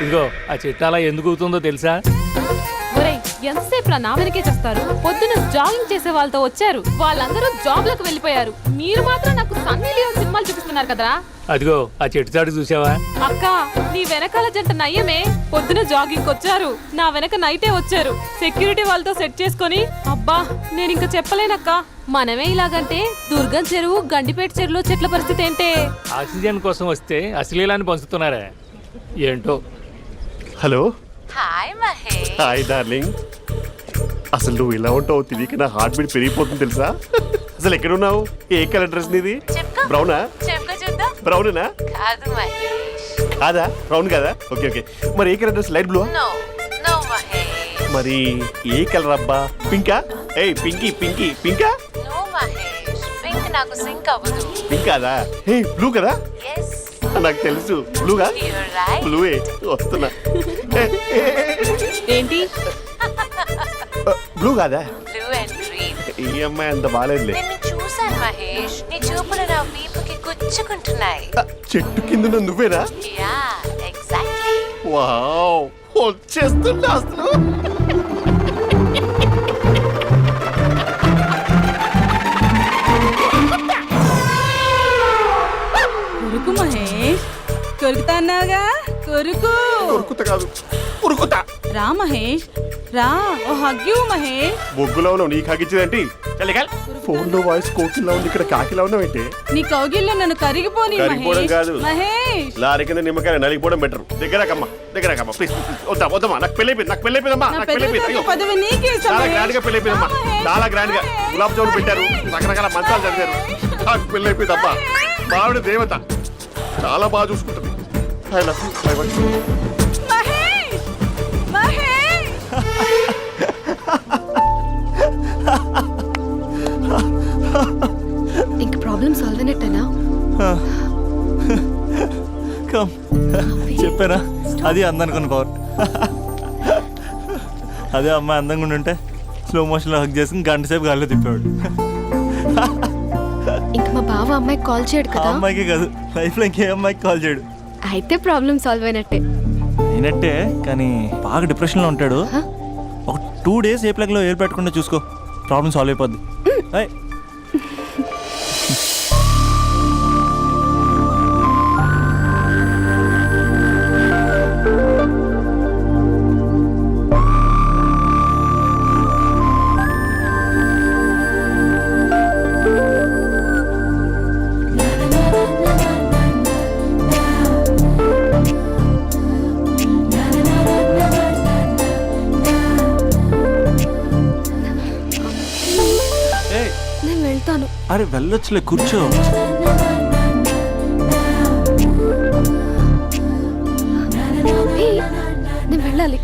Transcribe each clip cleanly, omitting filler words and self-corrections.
ఇంకో ఆ చెట్టు అలా ఎందుకు అవుతుందో తెలుసా? ఒరేయ్, ఎంతసేపు నా వెనకే చేస్తారు? పొద్దున జాగింగ్ చేసే వాళ్ళతో వచ్చారు, వాళ్ళందరూ జాబ్లకు వెళ్ళిపోయారు. మీరు మాత్రం నాకు సన్నీ లియోన్ సినిమాలు చూపిస్తున్నారు కదరా. అదిగో ఆ చెట్టు చాటు చూసావా? అక్క, నీ వెనకాల జంట నయ్యమే. పొద్దున జాగింగ్ వచ్చారు, నా వెనక నైటే వచ్చారు. సెక్యూరిటీ వాళ్ళతో సెట్ చేసుకొని, అబ్బా నేను ఇంకా చెప్పలేనక్క. మనమే ఇలాగంటే దుర్గం చెరువు, గండిపేట చెరువులో చెట్ల పరిస్థితి ఏంటే? ఆక్సిజన్ కోసం వస్తే అశ్లీలాన్ని పంచుతున్నారా ఏంటో. Hello. Hi Mahesh. Hi darling. అసలు నువ్వు ఇలా ఉంటావు తిరిగి నా హార్ట్ బీట్ పెరిగిపోతుంది తెలుసా? అసలు ఎక్కడున్నావు? ఏ కలర్ డ్రెస్ నీది? బ్రౌనా? చూద్దాం. బ్రౌనేనా? కాదు మహేష్. కాదా? బ్రౌన్ కదా? Okay okay. మరి ఏ colour dress? Light blue? No no Mahesh. మరి ఏ కలర్ అబ్బా? పింకా? ఏయ్ పింకీ పింకీ పింకా? నో మహేష్, పింక్ నాకు సింక్ అవ్వదు. పింక్ కాదా? ఏ బ్లూ కదా? yes నాకు తెలుసు. బ్లూగా? you're right. బ్లూవే వస్తున్నా. ఏంటి? బ్లూ కాదా? blue and green. ఈ అమ్మాయి అంత బాగాలేదులే. నిన్ను చూశాను మహేష్, నీ చూపులు నా వీపుకి గుచ్చుకుంటున్నాయి. చెట్టు కింద నువ్వేనా? Yeah exactly. వావ్, వచ్చేస్తున్నా అసలు. కొరుకు మహేష్, కొరుకుతా అన్నావుగా, కొరుకు. ఉరుకుతా కాదు, ఉరుకుతా. రా మహేష్, రా. ఓ హగ్గు మహేష్. బొగ్గులో ఉన్నావు, నీకు హగిచ్చిందేంటి? ఫోన్ లో వాయిస్ కోకిలా ఉంది, ఇక్కడ కాకిలా ఉన్నావేంటి? నీ కౌగిల్లో నన్ను కరిగిపోని కరిగిపోవడం మహేష్. కాదు. మహేష్, లారీ కింద నిమ్మకాయ నలిగిపోవడం బెటర్. దగ్గరకమ్మా దగ్గరకమ్మా ప్లీజ్. వద్దా వద్దమ్మా, నాకు పెళ్ళైపోయింది, నాకు పెళ్ళైపోయిందమ్మా, నా నాకు పెద్ద పెళ్ళైపోయింది. అయ్యో పదవి నీకే ఇస్తా చాలా మహేష్. గ్రాండ్ గా పెళ్ళైపోయిందమ్మా, చాలా గ్రాండ్ గా. గులాబ్ జామున్ పెట్టారు, రకరకాల మంచాలు చదివారు. నాకు పెళ్ళైపోయిందమ్మా. మావిడ దేవత, చాలా బాగా చూసుకుంటుంది. I love you. I want you. Mahesh, Mahesh. ఇంక ప్రాబ్లం సాల్వ్ అయినట్టేనా? కమ్ చెప్పానా, అది అందనుకున్న పవర్. అదే అమ్మాయి అందంగా ఉండుంటే స్లో మోషన్లో హక్ చేసుకుని గంట సేపు గాల్లో తిప్పేవాడు. ఇంక మా బావ అమ్మాయికి కాల్ చేయడు ఆ కదా? అమ్మాయికి కాదు, లైఫ్లో ఇంకే అమ్మాయికి కాల్ చేయడు. అయితే ప్రాబ్లం సాల్వ్ అయినట్టే. అయినట్టే, కానీ బాగా డిప్రెషన్లో ఉంటాడు. ఒక 2 days ఏ ప్లగ్లో ఏర్ పెట్టకుండా చూసుకో, ప్రాబ్లం సాల్వ్ అయిపోద్ది. ఏయ్, ఏయ్, నేను వెళ్తాను. అరే వెళ్ళొచ్చులే, కూర్చో. ఏయ్, నేను వెళ్ళాలి.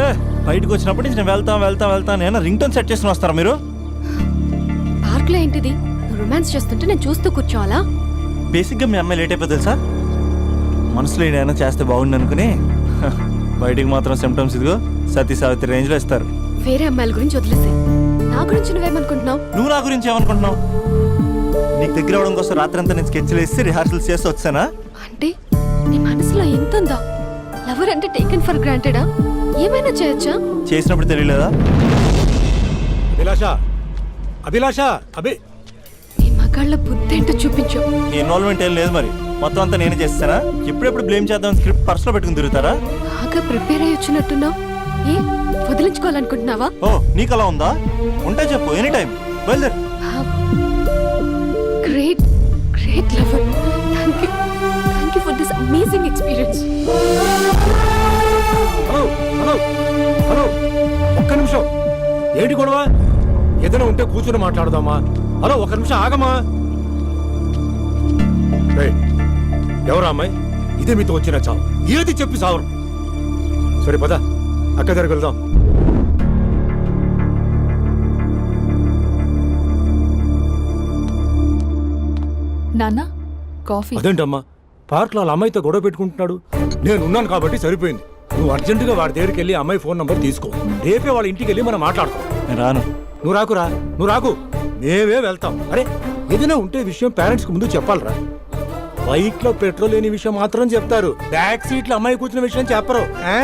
ఏ బయటకు వచ్చినప్పటి నుంచి నేను వెళ్తాను నేను రింగ్ టోన్ సెట్ చేసుకుని వస్తారా మీరు? పార్క్లో ఏంటిది? నువ్వు రొమాన్స్ చేస్తుంటే నేను చూస్తూ కూర్చోవాలా? బేసిక్గా మీ అమ్మాయి లేట్ అయిపోతుంది తెలుసా? మనసులో ఏదైనా చేస్తే బాగుండు అనుకుని బయటికి మాత్రం సిమ్టమ్స్ ఇదిగో సతీ సావిత్రి రేంజ్లో ఇస్తారు. వేరే అమ్మాయిల గురించి వదిలేసే, నా గురించి నువ్వేమనుకుంటున్నావు? నువ్వు నా గురించి ఏమనుకుంటున్నావు? నీకు దగ్గర అవడం కోసం రాత్రి అంతా నేను స్కెచ్లు వేసి రిహార్సల్స్ చేసి వచ్చానా? అంటే నీ మనసులో ఎంత ఉందా? లవర్ అంటే టేకెన్ ఫర్ గ్రాంటెడా? ఏమైనా చేయొచ్చా? చేసినప్పుడు తెలియలేదా? అభిలాష నీ మగాళ్ళ బుద్ధి ఏంటో చూపించు. నీ ఇన్వాల్వ్మెంట్ ఏం లేదు మరి, మొత్తం అంతా నేనే చేస్తానా? ఎప్పుడెప్పుడు బ్లేమ్ చేద్దాం స్క్రిప్ట్ పర్సులో పెట్టుకుని తిరుగుతారా? బాగా ప్రిపేర్ అయ్యి వచ్చినట్టున్నావు. ఏ వదిలించుకోవాలనుకుంటున్నావా? ఓ నీకు అలా ఉందా? ఉంటే చెప్పు, ఎనీ టైం బయలుదేరు. Great great lover. Thank you for this amazing experience. Hello hello hello, ఒక్క నిమిషం. ఏంటి గొడవ? ఏదైనా ఉంటే కూర్చొని మాట్లాడదామా? హలో, ఒక్క నిమిషం ఆగమా. ఎవరా అమ్మాయి? ఇదే మీతో వచ్చిన చావు, ఏది చెప్పి సావరు. సరే పద, అక్క దగ్గరికి వెళ్దాం. నాన్న కాఫీ. అదేంటమ్మా, పార్క్ లో అమ్మాయితో గొడవ పెట్టుకుంటున్నాడు. నేను ఉన్నాను కాబట్టి సరిపోయింది. నువ్వు అర్జెంటుగా వాడి దగ్గరికి వెళ్ళి అమ్మాయి ఫోన్ నంబర్ తీసుకో. రేపే వాళ్ళ ఇంటికి వెళ్ళి మనం మాట్లాడతాం. నేను రాను. నువ్వు రాకురా, నువ్వు రాకు, మేమే వెళ్తాం. అరే ఏదైనా ఉంటే విషయం పేరెంట్స్కి ముందు చెప్పాలరా. బైక్ లో పెట్రోల్ లేని విషయం మాత్రం చెప్తారు, బ్యాక్ సీట్ లో అమ్మాయి కూర్చున్న విషయం చెప్పరు. ఆ?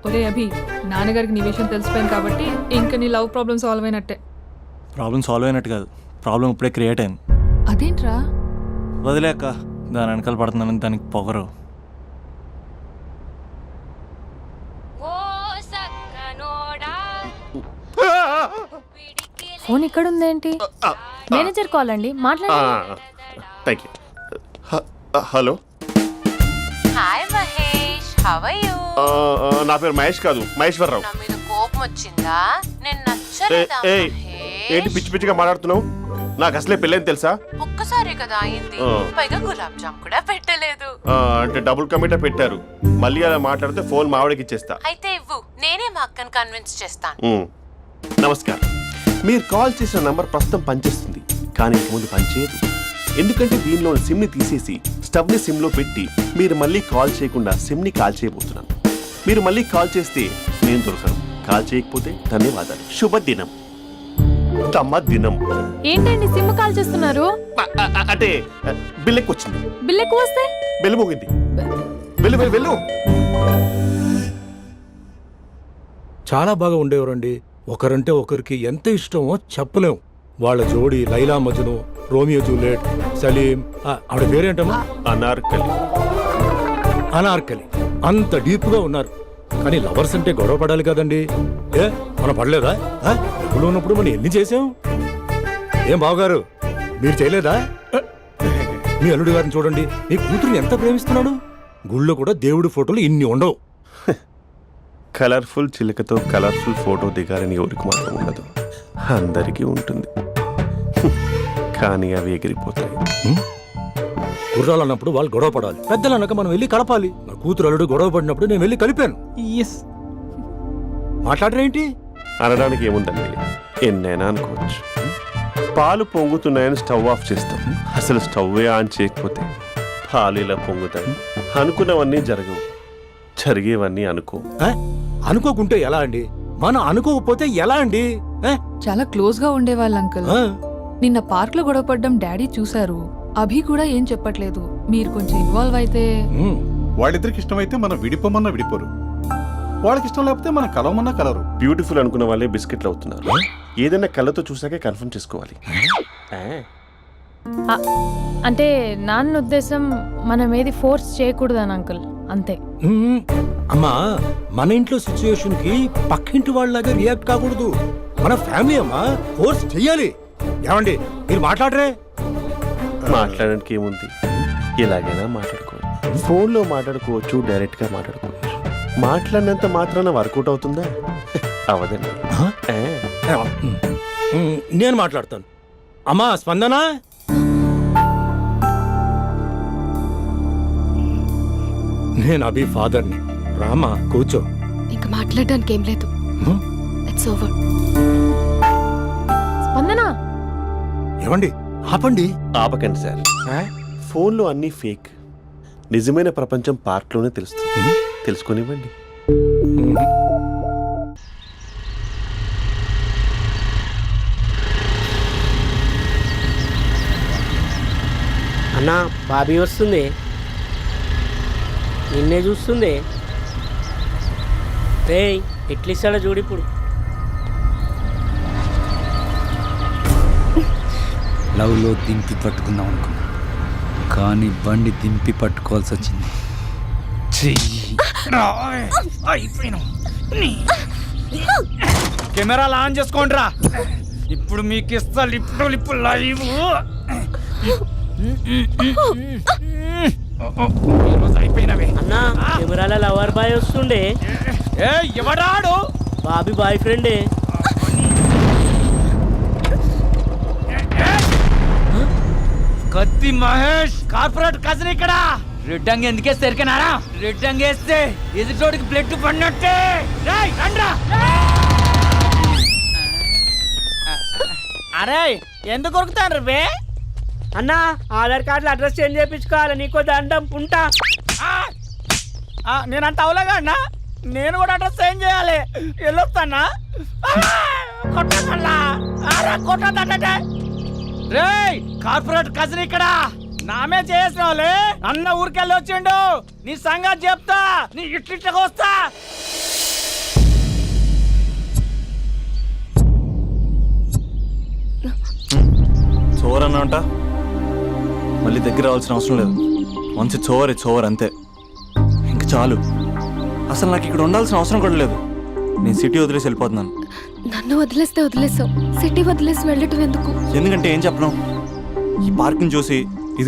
ఒరే అభి, నాన్నగారికి నీ విషయం తెలిసిపోయింది కాబట్టి ఇంకా నీ లవ్ ప్రాబ్లమ్ సాల్వ్ అయినట్టే. ప్రాబ్లం సాల్వ్ అయినట్టు కాదు, ప్రాబ్లం ఇప్పుడే క్రియేట్ అయింది. అదేంట్రా? వదిలేక దాని వెనకాల పడుతున్నానని దానికి పొగరు. ఫోన్ ఇక్కడ ఉందేంటి? మేనేజర్ కాల్ అండి, మాట్లాడండి. Thank you. Hello, hi Mahesh, how are you? నా పేరు మహేష్ కాదు, మహేశ్వరరావు. నా మీద కోపం వచ్చిందా? నేను నచ్చలేదా ఏయ్, ఏంటి మహేష్? పిచ్చి పిచ్చిగా మాట్లాడుతున్నావు? నాకు అసలే పెళ్ళని తెలుసా? ఒక్కసారి కదా అయింది, పైగా గులాబ్ జామ్ కూడా పెట్టలేదు. అంటే డబుల్ కమిటా పెట్టారు. మళ్ళీ అలా మాట్లాడితే ఫోన్ మావిడకి ఇచ్చేస్తా. అయితే ఇవ్వు, నేనే మా అక్కని కన్విన్స్ చేస్తాను. నమస్కారం. మీరు కాల్ చేసిన నంబర్ ప్రస్తుతం పనిచేస్తుంది, కానీ ఇంక ముందు పనిచేయదు. ఎందుకంటే దీనిలో సిమ్ని తీసేసి స్టవ్ని సిమ్లో పెట్టి మీరు మళ్ళీ కాల్ చేయకుండా సిమ్ని కాల్ చేయబోతున్నాను. మీరు మళ్ళీ కాల్ చేస్తే నేను దొరకను, కాల్ చేయకపోతే ధన్యవాదాలు. శుభదినం. తమ దినం. ఏంటండి సిమ్ కాల్ చేస్తున్నారు? అంటే బిల్ ఎక్కువ వచ్చింది. బిల్ ఎక్కువ వస్తే? బెల్లు మోగింది. వెళ్ళు వెళ్ళు వెళ్ళు. చాలా బాగా ఉండేవారండి. ఒకరంటే ఒకరికి ఎంత ఇష్టమో చెప్పలేం. వాళ్ళ జోడి లైలా మజ్ను, రోమియో జూలియట్, సలీం, ఆవిడ పేరేంటమ్మా? అనార్కలి. అనార్కలి. అంత డీప్ గా ఉన్నారు. కానీ లవర్స్ అంటే గొడవ పడాలి కదండి. ఏ మనం పడలేదా? డబ్బులు ఉన్నప్పుడు మనం ఎన్ని చేసాం? ఏం బావగారు, మీరు చేయలేదా? మీ అల్లుడి గారిని చూడండి, మీ కూతురుని ఎంత ప్రేమిస్తున్నాడు. గుళ్ళో కూడా దేవుడి ఫోటోలు ఇన్ని ఉండవు. కలర్ఫుల్ చిలుకతో కలర్ఫుల్ ఫోటో దిగాలని ఎవరికి మాత్రం ఉండదు, అందరికీ ఉంటుంది. కానీ అవి ఎగిరిపోతాయి. గుర్రాలు అన్నప్పుడు వాళ్ళు గొడవ పడాలి, పెద్దలు అన్నాక మనం వెళ్ళి కలపాలి. నా కూతురు అల్లుడు గొడవ పడినప్పుడు నేను వెళ్ళి కలిపాను. మాట్లాడరేంటి? అనడానికి ఏముందండి, ఎన్నైనా అనుకోవచ్చు. పాలు పొంగుతున్నాయని స్టవ్ ఆఫ్ చేస్తాం, అసలు స్టవ్వే ఆన్ చేయకపోతే పాలు ఇలా పొంగుతాయి. అనుకున్నవన్నీ జరగవు, జరిగేవన్నీ అనుకో. అనుకోకుంటే ఎలా అండి? మనం అనుకోకపోతే ఎలా అండి? చాలా క్లోజ్ గా ఉండేవాళ్ళు అంకుల్. నిన్న పార్క్ లో గొడవ పడ్డం డాడీ చూశారు. అభి కూడా ఏం చెప్పట్లేదు. మీరు కొంచెం ఇన్వాల్వ్ అయితే. వాళ్ళిద్దరికి ఇష్టమైతే మనం విడిపోమన్నా విడిపోరు, వాళ్ళకి ఇష్టం లేకపోతే మనం కలవమన్నా కలరు. బ్యూటిఫుల్ అనుకున్న వాళ్ళే బిస్కెట్లు అవుతున్నారు. ఏదైనా కళ్ళతో చూసాకే కన్ఫర్మ్ చేసుకోవాలి. అంటే నాన్న ఉద్దేశం మనం ఏది ఫోర్స్ చేయకూడదని అంకుల్, అంతే. అమ్మా, మన ఇంట్లో సిచ్యుయేషన్ కి పక్కింటి వాళ్ళలాగా రియాక్ట్ కాకూడదు. మన ఫ్యామిలీ అమ్మా, ఫోర్స్ చెయ్యాలి. ఏమండి మీరు మాట్లాడరే? మాట్లాడడానికి ఏముంది, ఎలాగైనా మాట్లాడుకోవచ్చు. ఫోన్లో మాట్లాడుకోవచ్చు, డైరెక్ట్గా మాట్లాడుకోవచ్చు. మాట్లాడినంత మాత్రాన వర్కౌట్ అవుతుందా? అవదండి. నేను మాట్లాడతాను. అమ్మా స్పందన, నేను అభి ఫాదర్ని. రామా కూర్చో. ఇంకా మాట్లాడడానికి ఏం లేదు. It's over. స్పందన, ఏమండి ఆపండి. ఆపకండి సార్, ఫోన్లో అన్నీ ఫేక్. నిజమైన ప్రపంచం పార్క్లోనే తెలుస్తుంది, తెలుసుకొనివ్వండి. అన్నా, బాబీ వస్తుంది, నిన్నే చూస్తుంది. రేయ్, ఎట్లిస్తాడో చూడు ఇప్పుడు. లవ్లో దింపి పట్టుకుందాం అనుకున్నా, కానీ బండి దింపి పట్టుకోవాల్సి వచ్చింది. కెమెరాలు ఆన్ చేసుకోండి రా, ఇప్పుడు మీకు ఇస్తా లిప్పు లైవ్. అయిపోయినవే అన్నా, కెమెరాల లవర్ బాయ్ వస్తుండే. ఎవడాడు? బాబీ బాయ్ ఫ్రెండే. కత్తి మహేష్ కార్పొరేట్ కజన్ ఇక్కడ. రెడ్ అంగి ఎందుకేస్తే ఎరికనారా? రెడ్ అంగి వేస్తే ఎదుటోడికి బ్లడ్ పడినట్టే. అరే, ఎందుకు కొరుకుతాను రే? అన్నా, ఆధార్ కార్డులో అడ్రస్ చేంజ్ చేయించుకోవాలి, నీకో దండం ఉంటా. నేనంత అవలేగా అన్నా, నేను కూడా అడ్రస్ చేంజ్ చేయాలి. వెళ్ళొస్తానా? కొట్టదల్లా కొట్టదంటే రే కార్పొరేట్ కజన్ ఇక్కడ. నామే చేసిన వాళ్ళే అన్న ఊరికెళ్ళి వచ్చిండు నీ సంగతి చెప్తా నీ ఇట్లిట్లకి వస్తా చోర్ అంట మళ్ళీ దగ్గర రావాల్సిన అవసరం లేదు మంచి చోర్ అంతే ఇంక చాలు అసలు నాకు ఇక్కడ ఉండాల్సిన అవసరం కూడా లేదు నేను సిటీ వదిలేసి వెళ్ళిపోతున్నాను. నన్ను వదిలేస్తే వదిలేసావు, సిటీ వదిలేసి వెళ్ళటం ఎందుకు? ఎందుకంటే ఏం చెప్పను, ఈ పార్క్ని చూసి